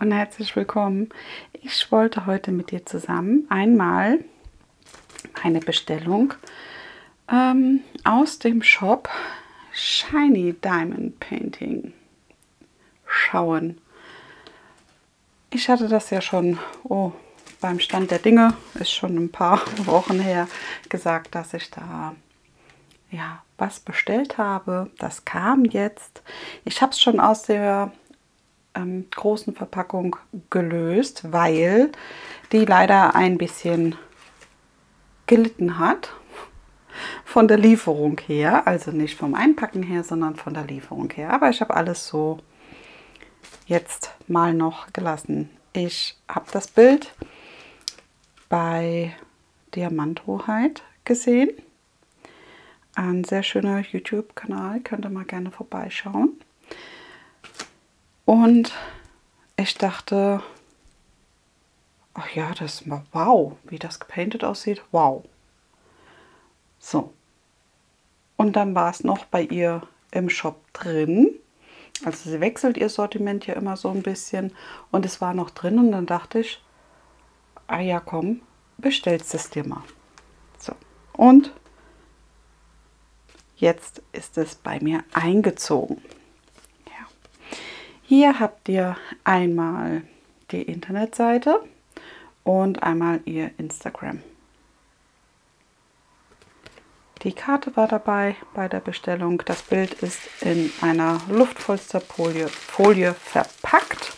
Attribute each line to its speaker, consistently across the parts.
Speaker 1: und herzlich willkommen. Ich wollte heute mit dir zusammen einmal eine Bestellung aus dem Shop Shiny Diamond Painting schauen. Ich hatte das ja schon beim Stand der Dinge, ist schon ein paar Wochen her, gesagt, dass ich da was bestellt habe. Das kam jetzt. Ich habe es schon aus der großen Verpackung gelöst, weil die leider ein bisschen gelitten hat von der Lieferung her. Also nicht vom Einpacken her, sondern von der Lieferung her. Aber ich habe alles so jetzt mal noch gelassen. Ich habe das Bild bei Diamanthoheit gesehen. Ein sehr schöner YouTube-Kanal, könnt ihr mal gerne vorbeischauen. Und ich dachte, ach ja, das war wow, wie das gepainted aussieht, wow. So. Und dann war es noch bei ihr im Shop drin. Also sie wechselt ihr Sortiment ja immer so ein bisschen. Und es war noch drin und dann dachte ich, ah ja komm, bestellst es dir mal. So. Und jetzt ist es bei mir eingezogen. Ja. Hier habt ihr einmal die Internetseite und einmal ihr Instagram. Die Karte war dabei bei der Bestellung. Das Bild ist in einer Luftpolsterfolie verpackt.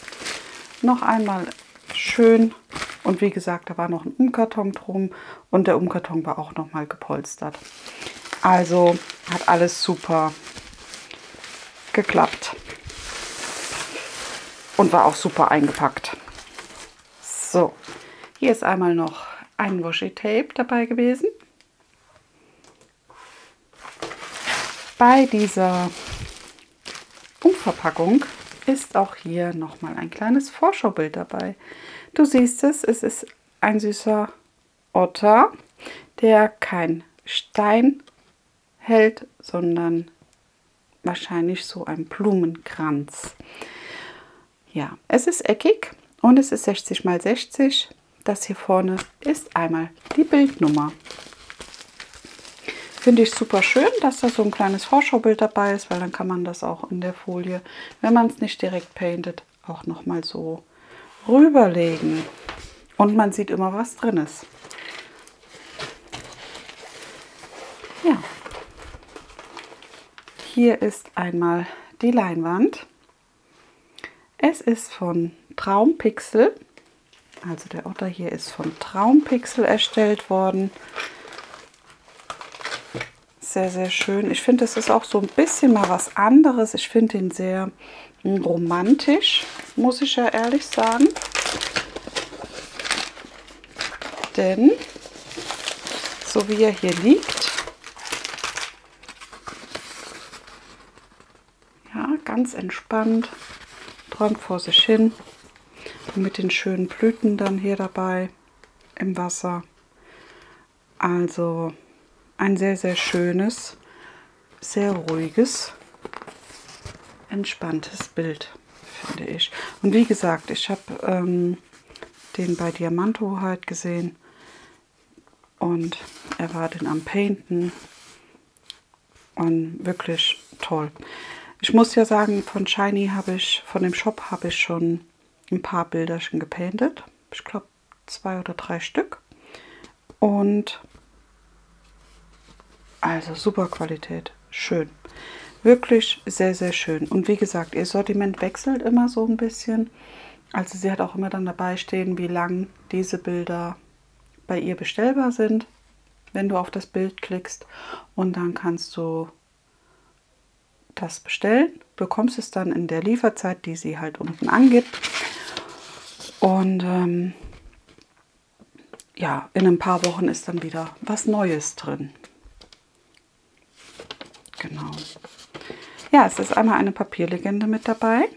Speaker 1: Noch einmal schön. Und wie gesagt, da war noch ein Umkarton drum und der Umkarton war auch noch mal gepolstert. Also hat alles super geklappt und war auch super eingepackt. So, hier ist einmal noch ein Washi-Tape dabei gewesen. Bei dieser Umverpackung ist auch hier noch mal ein kleines Vorschaubild dabei. Du siehst es ist ein süßer Otter, der kein Stein hält, sondern wahrscheinlich so ein Blumenkranz. Ja, es ist eckig und es ist 60 x 60. Das hier vorne ist einmal die Bildnummer. Finde ich super schön, dass da so ein kleines Vorschaubild dabei ist, weil dann kann man das auch in der Folie, wenn man es nicht direkt paintet, auch noch mal so rüberlegen. Und man sieht immer, was drin ist. Ja. Hier ist einmal die Leinwand. Es ist von Traumpixel, also der Otter hier ist von Traumpixel erstellt worden. Sehr, sehr schön. Ich finde, das ist auch so ein bisschen mal was anderes. Ich finde ihn sehr romantisch, muss ich ja ehrlich sagen. Denn, so wie er hier liegt, ganz entspannt, träumt vor sich hin und mit den schönen Blüten dann hier dabei im Wasser. Also ein sehr, sehr schönes, sehr ruhiges, entspanntes Bild, finde ich. Und wie gesagt, ich habe den bei Diamanthoheit gesehen und er war den am Painten und wirklich toll. Ich muss ja sagen, von Shiny von dem Shop habe ich schon ein paar Bilderchen gepaintet. Ich glaube 2 oder 3 Stück. Und also super Qualität. Schön. Wirklich sehr, sehr schön. Und wie gesagt, ihr Sortiment wechselt immer so ein bisschen. Also sie hat auch immer dann dabei stehen, wie lang diese Bilder bei ihr bestellbar sind, wenn du auf das Bild klickst. Und dann kannst du das bestellen, bekommst es dann in der Lieferzeit, die sie halt unten angibt. Und ja, in ein paar Wochen ist dann wieder was Neues drin. Genau. Ja, es ist einmal eine Papierlegende mit dabei,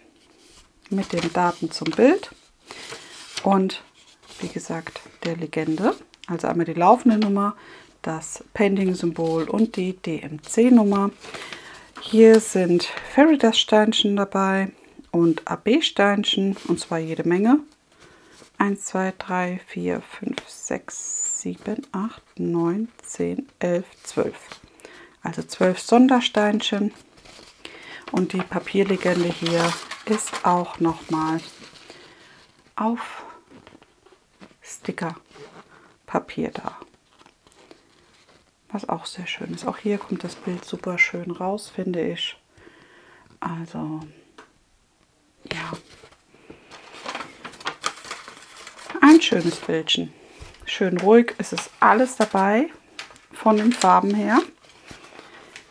Speaker 1: mit den Daten zum Bild und wie gesagt der Legende. Also einmal die laufende Nummer, das Painting-Symbol und die DMC-Nummer. Hier sind Fairy Dust Steinchen dabei und AB-Steinchen, und zwar jede Menge. 1, 2, 3, 4, 5, 6, 7, 8, 9, 10, 11, 12. Also 12 Sondersteinchen. Und die Papierlegende hier ist auch nochmal auf Stickerpapier da. Was auch sehr schön ist. Auch hier kommt das Bild super schön raus, finde ich. Also, ja. Ein schönes Bildchen. Schön ruhig. Es ist alles dabei von den Farben her.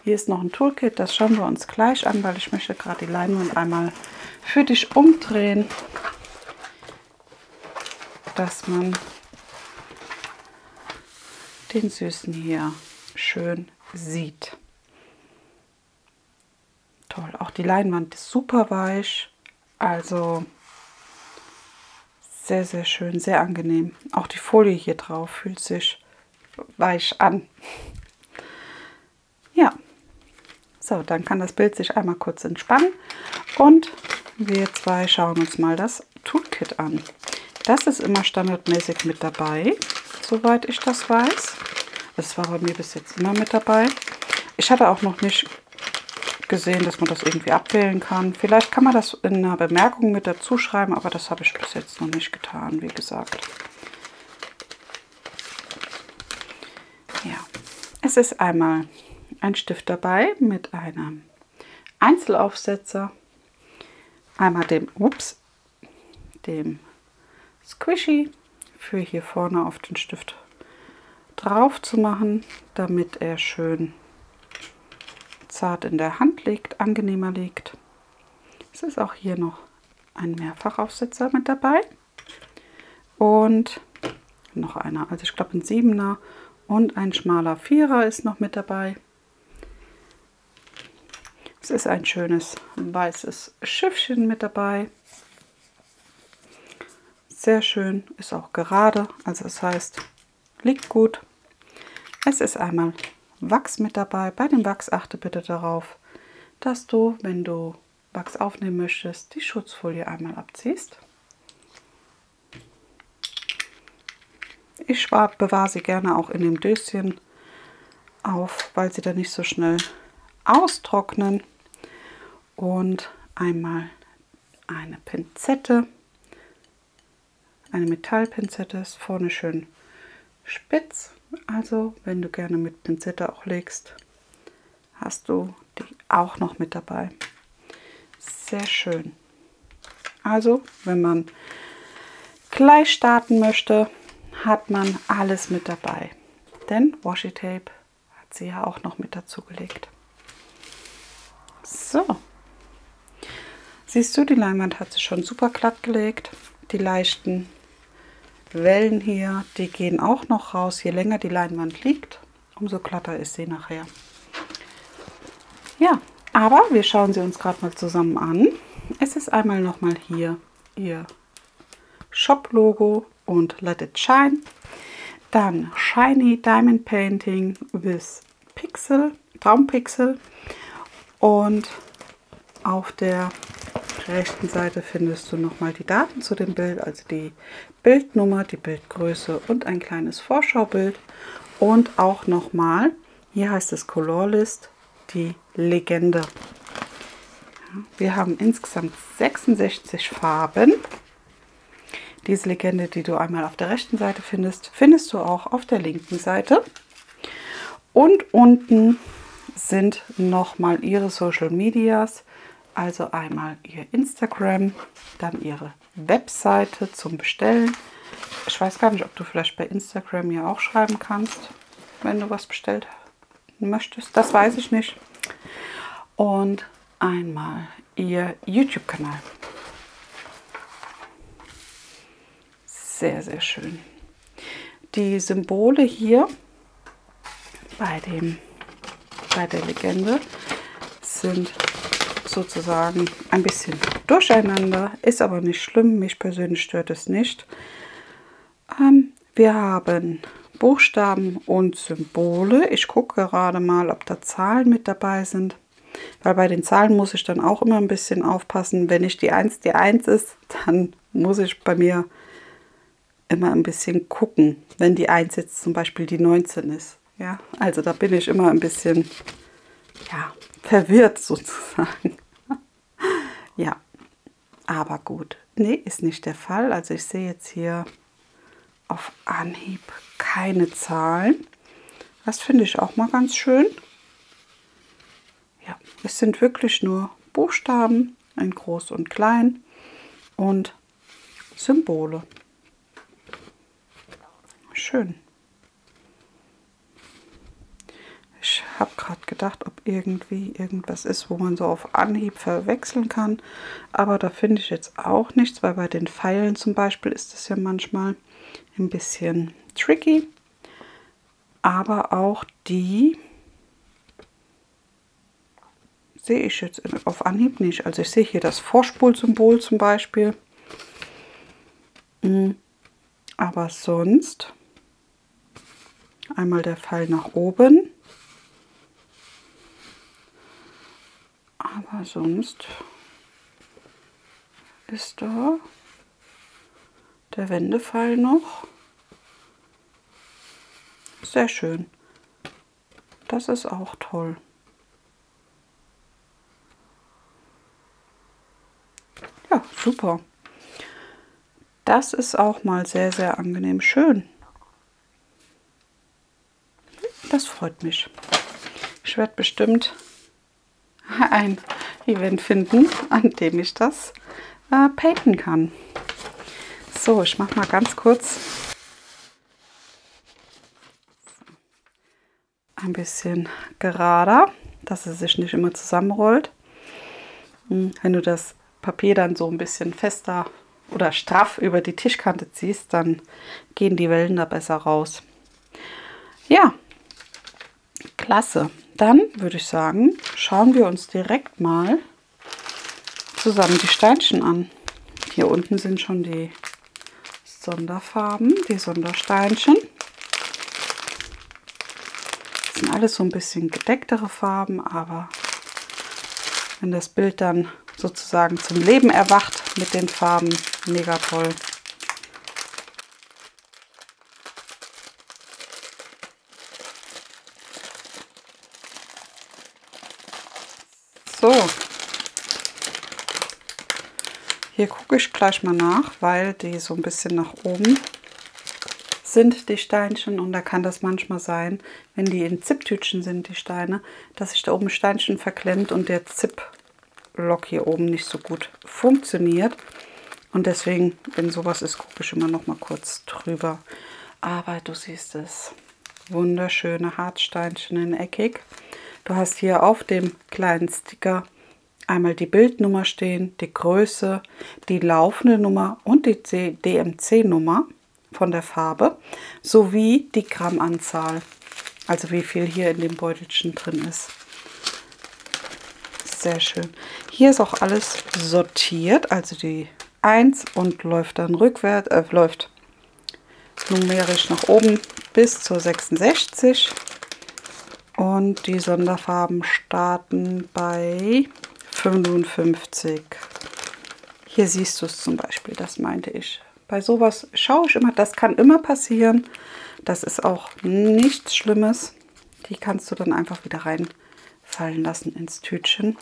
Speaker 1: Hier ist noch ein Toolkit, das schauen wir uns gleich an, weil ich möchte gerade die Leinwand einmal für dich umdrehen, dass man den Süßen hier schön sieht. Toll, auch die Leinwand ist super weich, also sehr, sehr schön, sehr angenehm. Auch die Folie hier drauf fühlt sich weich an. Ja. So, dann kann das Bild sich einmal kurz entspannen und wir zwei schauen uns mal das Toolkit an. Das ist immer standardmäßig mit dabei, soweit ich das weiß. Das war bei mir bis jetzt immer mit dabei. Ich hatte auch noch nicht gesehen, dass man das irgendwie abwählen kann. Vielleicht kann man das in einer Bemerkung mit dazu schreiben, aber das habe ich bis jetzt noch nicht getan, wie gesagt. Ja, es ist einmal ein Stift dabei mit einem Einzelaufsetzer, einmal dem Squishy für hier vorne auf den Stift drauf zu machen, damit er schön zart in der Hand liegt, angenehmer liegt. Es ist auch hier noch ein Mehrfachaufsetzer mit dabei und noch einer, also ich glaube ein 7er und ein schmaler 4er ist noch mit dabei. Es ist ein schönes weißes Schiffchen mit dabei. Sehr schön, ist auch gerade, also das heißt, liegt gut. Es ist einmal Wachs mit dabei. Bei dem Wachs achte bitte darauf, dass du, wenn du Wachs aufnehmen möchtest, die Schutzfolie einmal abziehst. Ich bewahre sie gerne auch in dem Döschen auf, weil sie dann nicht so schnell austrocknen. Und einmal eine Pinzette, eine Metallpinzette, ist vorne schön spitz. Also wenn du gerne mit Pinzette auch legst, hast du die auch noch mit dabei. Sehr schön. Also wenn man gleich starten möchte, hat man alles mit dabei. Denn Washi Tape hat sie ja auch noch mit dazu gelegt. So. Siehst du, die Leinwand hat sie schon super glatt gelegt. Die leichten Wellen hier, die gehen auch noch raus. Je länger die Leinwand liegt, umso glatter ist sie nachher. Ja, aber wir schauen sie uns gerade mal zusammen an. Es ist einmal nochmal hier ihr Shop-Logo und Let It Shine. Dann Shiny Diamond Painting with Pixel, Traumpixel. Und auf der rechten Seite findest du nochmal die Daten zu dem Bild, also die Bildnummer, die Bildgröße und ein kleines Vorschaubild. Und auch nochmal, hier heißt es Color List, die Legende. Wir haben insgesamt 66 Farben. Diese Legende, die du einmal auf der rechten Seite findest, findest du auch auf der linken Seite. Und unten sind nochmal ihre Social Medias. Also einmal ihr Instagram, dann ihre Webseite zum Bestellen. Ich weiß gar nicht, ob du vielleicht bei Instagram ja auch schreiben kannst, wenn du was bestellt möchtest. Das weiß ich nicht. Und einmal ihr YouTube-Kanal. Sehr, sehr schön. Die Symbole hier bei der Legende sind sozusagen ein bisschen durcheinander, ist aber nicht schlimm, mich persönlich stört es nicht. Wir haben Buchstaben und Symbole. Ich gucke gerade mal, ob da Zahlen mit dabei sind, weil bei den Zahlen muss ich dann auch immer ein bisschen aufpassen. Wenn nicht die 1 ist, dann muss ich bei mir immer ein bisschen gucken, wenn die 1 jetzt zum Beispiel die 19 ist. Ja, also da bin ich immer ein bisschen, ja, verwirrt sozusagen. Ja, aber gut. Nee, ist nicht der Fall. Also ich sehe jetzt hier auf Anhieb keine Zahlen. Das finde ich auch mal ganz schön. Ja, es sind wirklich nur Buchstaben, in groß und klein und Symbole. Schön. Ich habe gerade gedacht, ob irgendwie irgendwas ist, wo man so auf Anhieb verwechseln kann. Aber da finde ich jetzt auch nichts, weil bei den Pfeilen zum Beispiel ist es ja manchmal ein bisschen tricky. Aber auch die sehe ich jetzt auf Anhieb nicht. Also ich sehe hier das Vorspulsymbol zum Beispiel. Aber sonst einmal der Pfeil nach oben. Aber sonst ist da der Wendepfeil noch. Sehr schön. Das ist auch toll. Ja, super. Das ist auch mal sehr, sehr angenehm schön. Das freut mich. Ich werde bestimmt ein Event finden, an dem ich das painten kann. So, ich mache mal ganz kurz ein bisschen gerader, dass es sich nicht immer zusammenrollt. Wenn du das Papier dann so ein bisschen fester oder straff über die Tischkante ziehst, dann gehen die Wellen da besser raus. Ja, klasse. Dann würde ich sagen, schauen wir uns direkt mal zusammen die Steinchen an. Hier unten sind schon die Sonderfarben, die Sondersteinchen. Das sind alles so ein bisschen gedecktere Farben, aber wenn das Bild dann sozusagen zum Leben erwacht mit den Farben, mega toll. So, hier gucke ich gleich mal nach, weil die so ein bisschen nach oben sind, die Steinchen. Und da kann das manchmal sein, wenn die in Zipptütchen sind, die Steine, dass sich da oben ein Steinchen verklemmt und der Zipplock hier oben nicht so gut funktioniert. Und deswegen, wenn sowas ist, gucke ich immer noch mal kurz drüber. Aber du siehst es. Wunderschöne Hartsteinchen in eckig. Du hast hier auf dem kleinen Sticker einmal die Bildnummer stehen, die Größe, die laufende Nummer und die DMC-Nummer von der Farbe, sowie die Grammanzahl, also wie viel hier in dem Beutelchen drin ist. Sehr schön. Hier ist auch alles sortiert, also die 1 und läuft dann rückwärts, läuft numerisch nach oben bis zur 66. Und die Sonderfarben starten bei 55. Hier siehst du es zum Beispiel, das meinte ich. Bei sowas schaue ich immer, das kann immer passieren. Das ist auch nichts Schlimmes. Die kannst du dann einfach wieder reinfallen lassen ins Tütchen,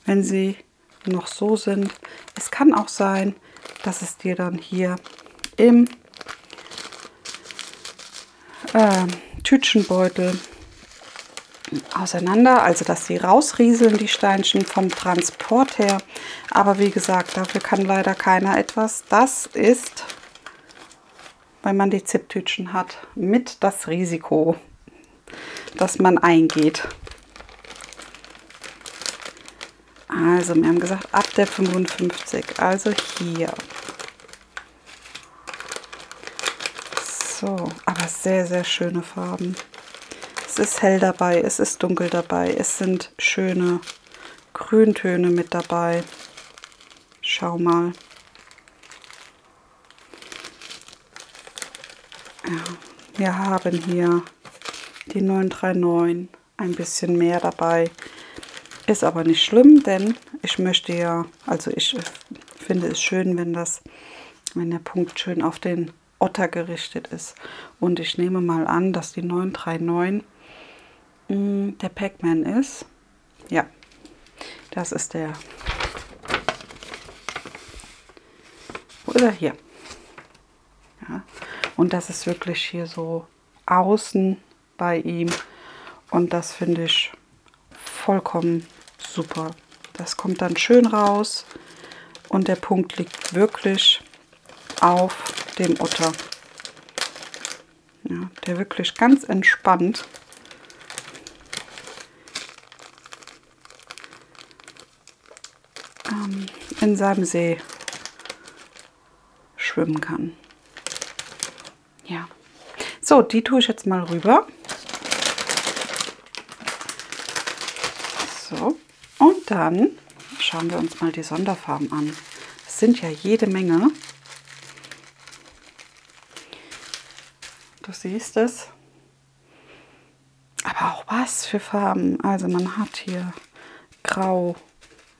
Speaker 1: wenn sie noch so sind. Es kann auch sein, dass es dir dann hier im Tütchenbeutel auseinander, also dass sie rausrieseln, die Steinchen vom Transport her. Aber wie gesagt, dafür kann leider keiner etwas. Das ist, wenn man die Zipptütchen hat, mit das Risiko, das man eingeht. Also wir haben gesagt, ab der 55, also hier. So, aber sehr, sehr schöne Farben. Es ist hell dabei, es ist dunkel dabei, es sind schöne Grüntöne mit dabei. Schau mal. Ja, wir haben hier die 939, ein bisschen mehr dabei. Ist aber nicht schlimm, denn ich möchte ja, also ich finde es schön, wenn der Punkt schön auf den Otter gerichtet ist. Und ich nehme mal an, dass die 939 der Pac-Man ist. Ja, das ist der. Wo ist er? Hier. Ja. Und das ist wirklich hier so außen bei ihm. Und das finde ich vollkommen super. Das kommt dann schön raus. Und der Punkt liegt wirklich auf dem Otter. Ja, der wirklich ganz entspannt in seinem See schwimmen kann. Ja. So, die tue ich jetzt mal rüber. So, und dann schauen wir uns mal die Sonderfarben an. Es sind ja jede Menge. Du siehst es. Aber auch was für Farben. Also man hat hier Grau,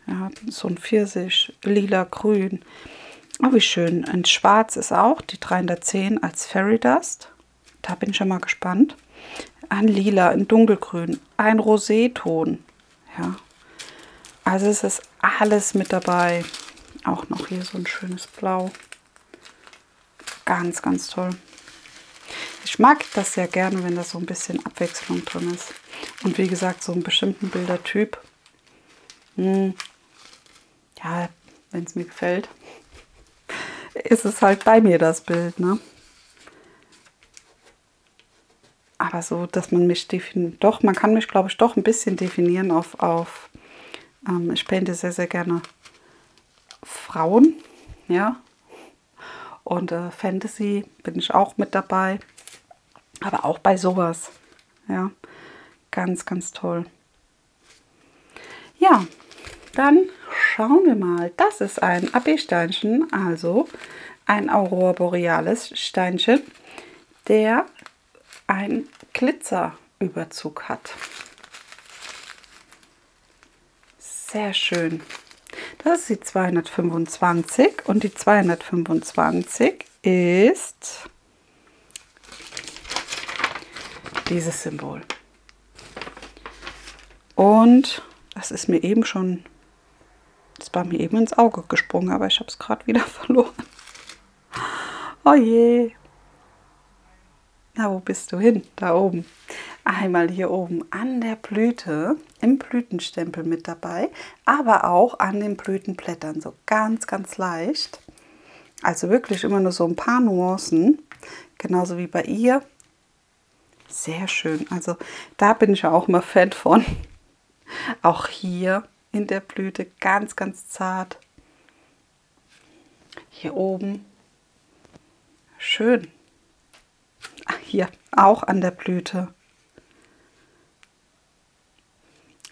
Speaker 1: ja, so ein Pfirsich, Lila, Grün. Oh, wie schön. Ein Schwarz ist auch die 310 als Fairy Dust. Da bin ich schon mal gespannt. Ein Lila, ein Dunkelgrün, ein Roséton. Ja. Also es ist alles mit dabei. Auch noch hier so ein schönes Blau. Ganz, ganz toll. Ich mag das sehr gerne, wenn da so ein bisschen Abwechslung drin ist. Und wie gesagt, so einen bestimmten Bildertyp. Ja, wenn es mir gefällt, ist es halt bei mir das Bild, ne? Aber so, dass man mich definiert. Doch, man kann mich, glaube ich, doch ein bisschen definieren auf ich painte sehr, sehr gerne Frauen, ja. Und Fantasy bin ich auch mit dabei. Aber auch bei sowas. Ja, ganz, ganz toll. Ja, dann schauen wir mal. Das ist ein AB-Steinchen, also ein Aurora Borealis Steinchen, der einen Glitzerüberzug hat. Sehr schön. Das ist die 225 und die 225 ist dieses Symbol. Und das ist mir eben schon, das war mir eben ins Auge gesprungen, aber ich habe es gerade wieder verloren. Oh je. Na, wo bist du hin? Da oben. Einmal hier oben an der Blüte, im Blütenstempel mit dabei, aber auch an den Blütenblättern, so ganz, ganz leicht. Also wirklich immer nur so ein paar Nuancen, genauso wie bei ihr. Sehr schön, also da bin ich ja auch immer Fan von. Auch hier in der Blüte ganz, ganz zart. Hier oben. Schön. Hier auch an der Blüte.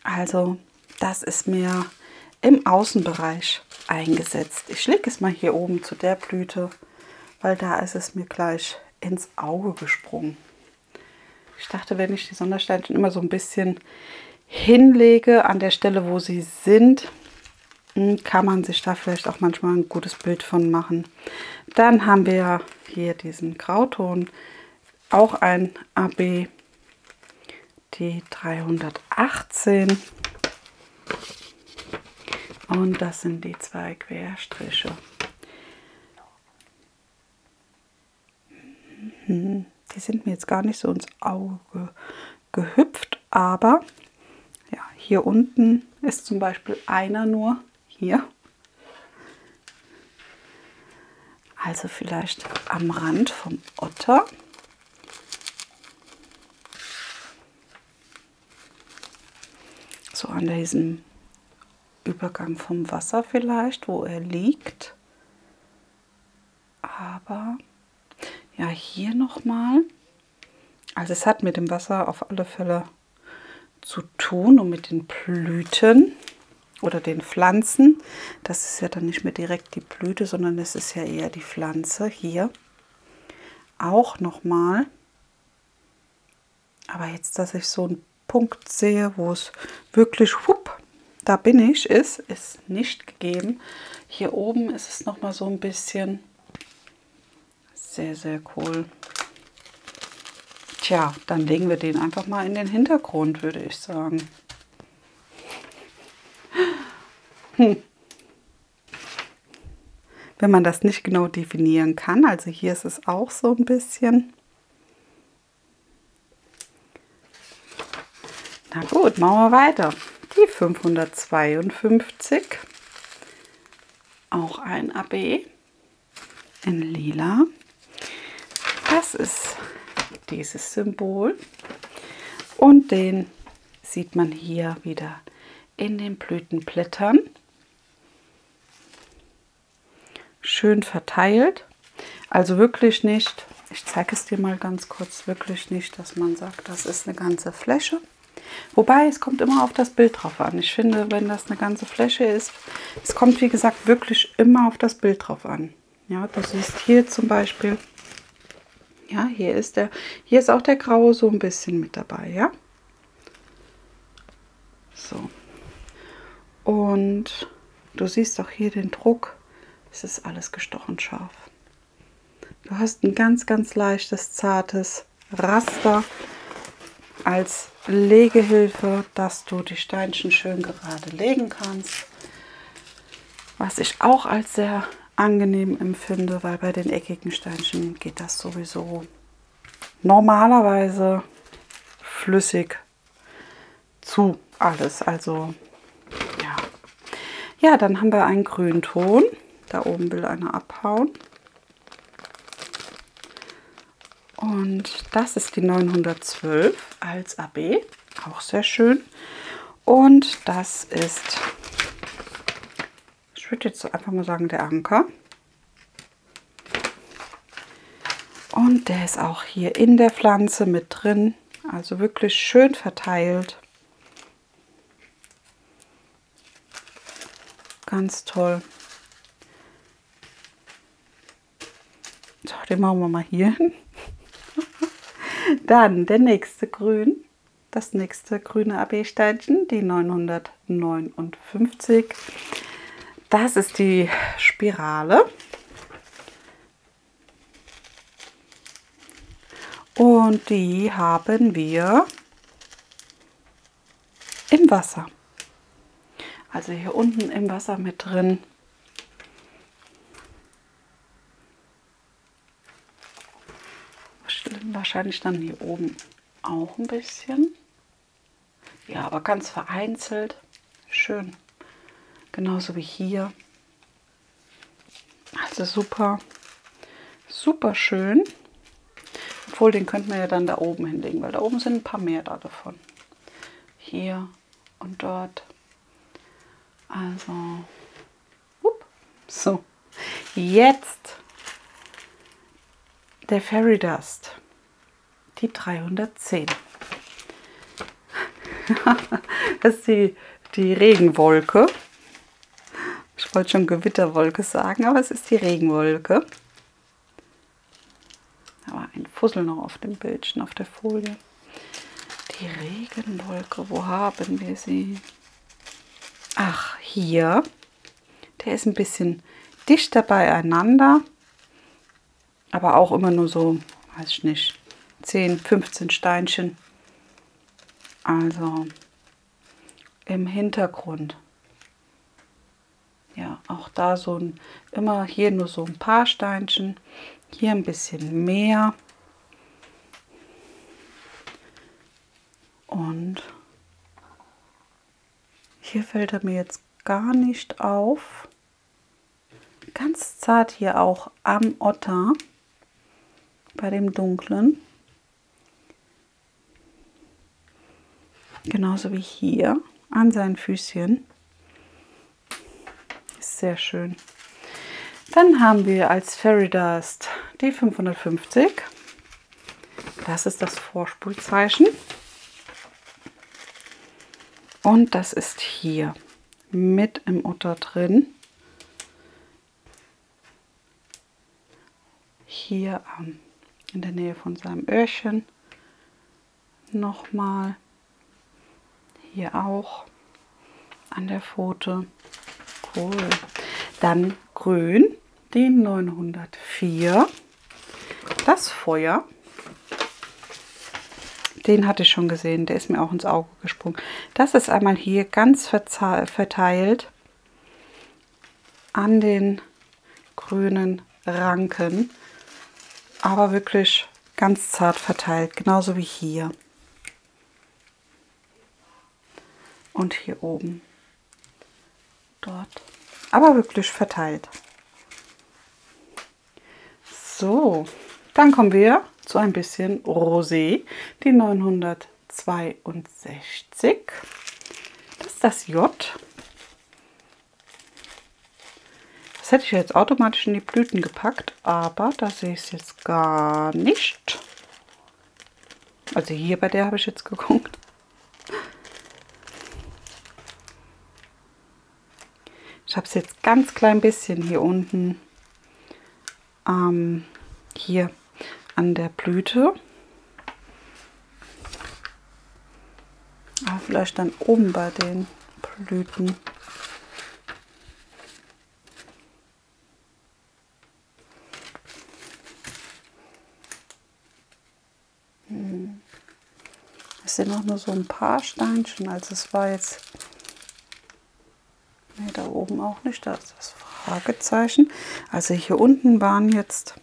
Speaker 1: Also das ist mir im Außenbereich eingesetzt. Ich lege es mal hier oben zu der Blüte, weil da ist es mir gleich ins Auge gesprungen. Ich dachte, wenn ich die Sondersteinchen immer so ein bisschen hinlege an der Stelle, wo sie sind, kann man sich da vielleicht auch manchmal ein gutes Bild von machen. Dann haben wir hier diesen Grauton, auch ein AB, die 318. Und das sind die 2 Querstriche. Die sind mir jetzt gar nicht so ins Auge gehüpft, aber ja, hier unten ist zum Beispiel einer nur hier. Also vielleicht am Rand vom Otter. So an diesem Übergang vom Wasser vielleicht, wo er liegt. Aber ja, hier nochmal. Also es hat mit dem Wasser auf alle Fälle zu tun und mit den Blüten oder den Pflanzen. Das ist ja dann nicht mehr direkt die Blüte, sondern es ist ja eher die Pflanze hier. Auch nochmal. Aber jetzt, dass ich so einen Punkt sehe, wo es wirklich da bin ich, ist nicht gegeben. Hier oben ist es noch mal so ein bisschen. Sehr, sehr cool. Tja, dann legen wir den einfach mal in den Hintergrund, würde ich sagen. Wenn man das nicht genau definieren kann, also hier ist es auch so ein bisschen. Na gut, machen wir weiter. Die 552, auch ein AB in lila. Das ist dieses Symbol und den sieht man hier wieder in den Blütenblättern. Schön verteilt, also wirklich nicht, ich zeige es dir mal ganz kurz, wirklich nicht, dass man sagt, das ist eine ganze Fläche. Wobei, es kommt immer auf das Bild drauf an. Ich finde, wenn das eine ganze Fläche ist, es kommt, wie gesagt, wirklich immer auf das Bild drauf an. Ja, du siehst hier zum Beispiel, ja, hier ist auch der Graue so ein bisschen mit dabei, ja. So. Und du siehst auch hier den Druck. Es ist alles gestochen scharf. Du hast ein ganz, ganz leichtes, zartes Raster als Legehilfe, dass du die Steinchen schön gerade legen kannst. Was ich auch als sehr angenehm empfinde, weil bei den eckigen Steinchen geht das sowieso normalerweise flüssig zu alles. Also ja. Ja, dann haben wir einen Grünton. Da oben will einer abhauen. Und das ist die 912 als AB. Auch sehr schön. Und das ist, ich würde jetzt einfach mal sagen, der Anker. Und der ist auch hier in der Pflanze mit drin. Also wirklich schön verteilt. Ganz toll. So, den machen wir mal hier hin. Dann der nächste Grün. Das nächste grüne AB-Steinchen, die 959. Das ist die Spirale. Und die haben wir im Wasser. Also hier unten im Wasser mit drin. Wahrscheinlich dann hier oben auch ein bisschen. Ja, aber ganz vereinzelt. Schön. Genauso wie hier. Also super, super schön. Obwohl, den könnten wir ja dann da oben hinlegen, weil da oben sind ein paar mehr davon. Hier und dort. Also, so. Jetzt der Fairy Dust. Die 310. Das ist die Regenwolke. Ich wollte schon Gewitterwolke sagen, aber es ist die Regenwolke. Aber ein Fussel noch auf dem Bildchen, auf der Folie. Die Regenwolke, wo haben wir sie? Ach, hier. Der ist ein bisschen dichter beieinander. Aber auch immer nur so, weiß ich nicht, 10, 15 Steinchen. Also im Hintergrund. Ja, auch da so immer hier nur so ein paar Steinchen. Hier ein bisschen mehr. Und hier fällt er mir jetzt gar nicht auf. Ganz zart hier auch am Otter. Bei dem dunklen. Genauso wie hier an seinen Füßchen. Ist sehr schön. Dann haben wir als Fairy Dust die 550. Das ist das Vorspulzeichen. Und das ist hier mit im Otter drin. Hier in der Nähe von seinem Öhrchen. Nochmal. Hier auch. an der Pfote. Cool. Dann grün, die 904. Das Feuer. Den hatte ich schon gesehen, der ist mir auch ins Auge gesprungen. Das ist einmal hier ganz verteilt an den grünen Ranken, aber wirklich ganz zart verteilt, genauso wie hier. Und hier oben. Dort. Aber wirklich verteilt. So, dann kommen wir zu ein bisschen Rosé, die 962. Das ist das J. Das hätte ich jetzt automatisch in die Blüten gepackt, aber da sehe ich es jetzt gar nicht. Also hier bei der habe ich jetzt geguckt. Ich habe es jetzt ganz klein bisschen hier unten, hier an der Blüte. Aber vielleicht dann oben bei den Blüten. Es sind auch nur so ein paar Steinchen, also es war jetzt, ne, da oben auch nicht, da ist das Fragezeichen. Also hier unten waren jetzt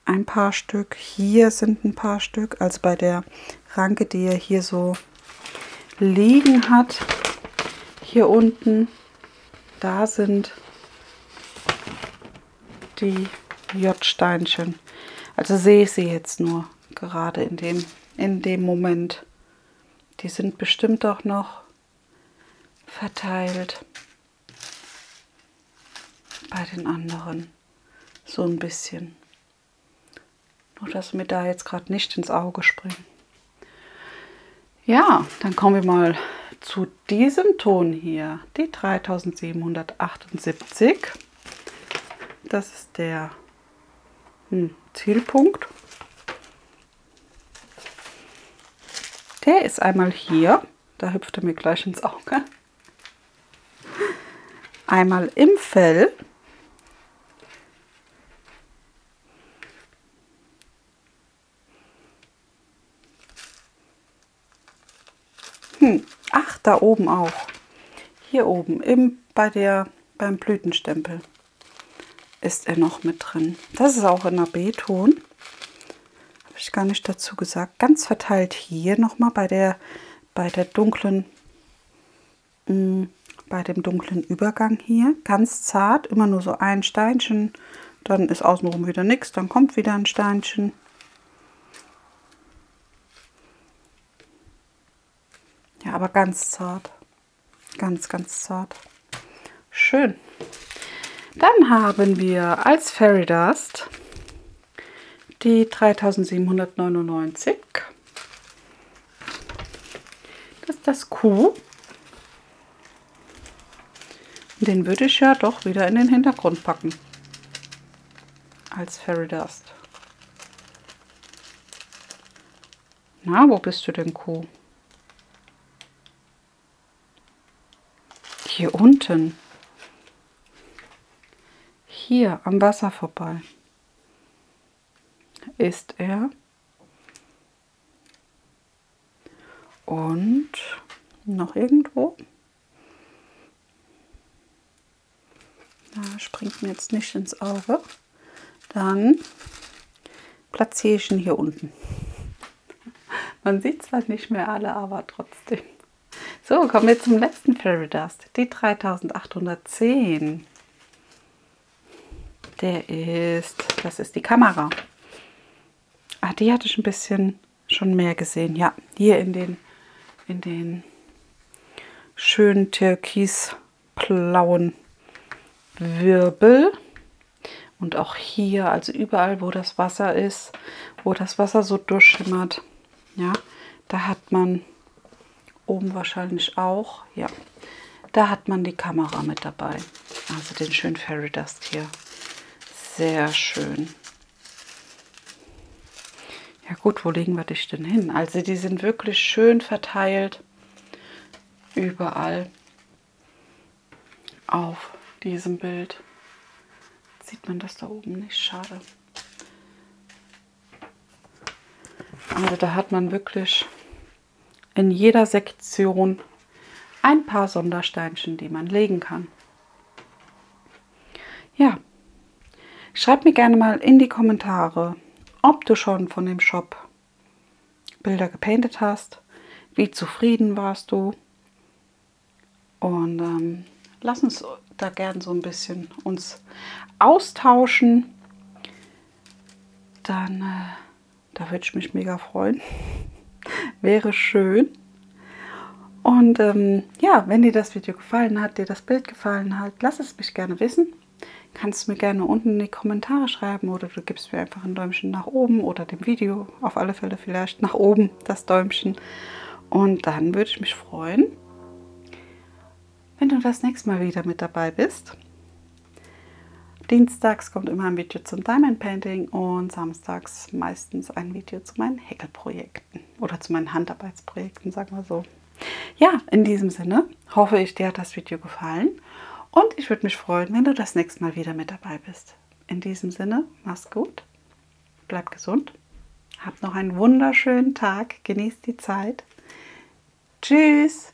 Speaker 1: ein paar Stück, hier sind ein paar Stück, also bei der Ranke, die er hier so liegen hat, hier unten, da sind die J-Steinchen. Also sehe ich sie jetzt nur gerade in dem Moment. Die sind bestimmt auch noch verteilt bei den anderen. So ein bisschen. Nur, dass mir da jetzt gerade nicht ins Auge springen. Ja, dann kommen wir mal zu diesem Ton hier. Die 3778. Das ist der Zielpunkt. Der ist einmal hier, da hüpft er mir gleich ins Auge. Einmal im Fell. Ach, da oben auch. Hier oben, beim Blütenstempel ist er noch mit drin. Das ist auch in einer B-Ton. Habe ich gar nicht dazu gesagt. Ganz verteilt hier nochmal bei der dunklen, bei dem dunklen Übergang hier. Ganz zart, immer nur so ein Steinchen. Dann ist außenrum wieder nichts. Dann kommt wieder ein Steinchen. Ja, aber ganz zart. Ganz, ganz zart. Schön. Dann haben wir als Fairy Dust die 3799. Das ist das Q. Den würde ich ja doch wieder in den Hintergrund packen. Als Fairy Dust. Na, wo bist du denn, Q? Hier unten. Hier am Wasser vorbei. Ist er. Und noch irgendwo. Da springt mir jetzt nicht ins Auge. Dann platziere ich ihn hier unten. Man sieht zwar nicht mehr alle, aber trotzdem. So, kommen wir zum letzten Fairy Dust. Die 3810. Das ist die Kamera. Ah, die hatte ich ein bisschen schon mehr gesehen. Ja, hier in den schönen türkisblauen Wirbel. Und auch hier, also überall, wo das Wasser ist, wo das Wasser so durchschimmert. Ja, da hat man oben wahrscheinlich auch, ja, da hat man die Kamera mit dabei. Also den schönen Fairy Dust hier. Sehr schön. Ja gut, wo legen wir dich denn hin? Also die sind wirklich schön verteilt. Überall. auf diesem Bild. Sieht man das da oben nicht? Schade. Also da hat man wirklich in jeder Sektion ein paar Sondersteinchen, die man legen kann. Ja, schreib mir gerne mal in die Kommentare, ob du schon von dem Shop Bilder gepaintet hast, wie zufrieden warst du, und lass uns da gern so ein bisschen uns austauschen. Dann da würde ich mich mega freuen. Wäre schön. Und ja, wenn dir das Video gefallen hat, dir das Bild gefallen hat, lass es mich gerne wissen. Kannst du mir gerne unten in die Kommentare schreiben oder du gibst mir einfach ein Däumchen nach oben oder dem Video auf alle Fälle vielleicht nach oben das Däumchen. Und dann würde ich mich freuen, wenn du das nächste Mal wieder mit dabei bist. Dienstags kommt immer ein Video zum Diamond Painting und samstags meistens ein Video zu meinen Häkelprojekten oder zu meinen Handarbeitsprojekten, sagen wir so. Ja, in diesem Sinne hoffe ich, dir hat das Video gefallen und ich würde mich freuen, wenn du das nächste Mal wieder mit dabei bist. In diesem Sinne, mach's gut, bleib gesund, hab noch einen wunderschönen Tag, genieß die Zeit. Tschüss!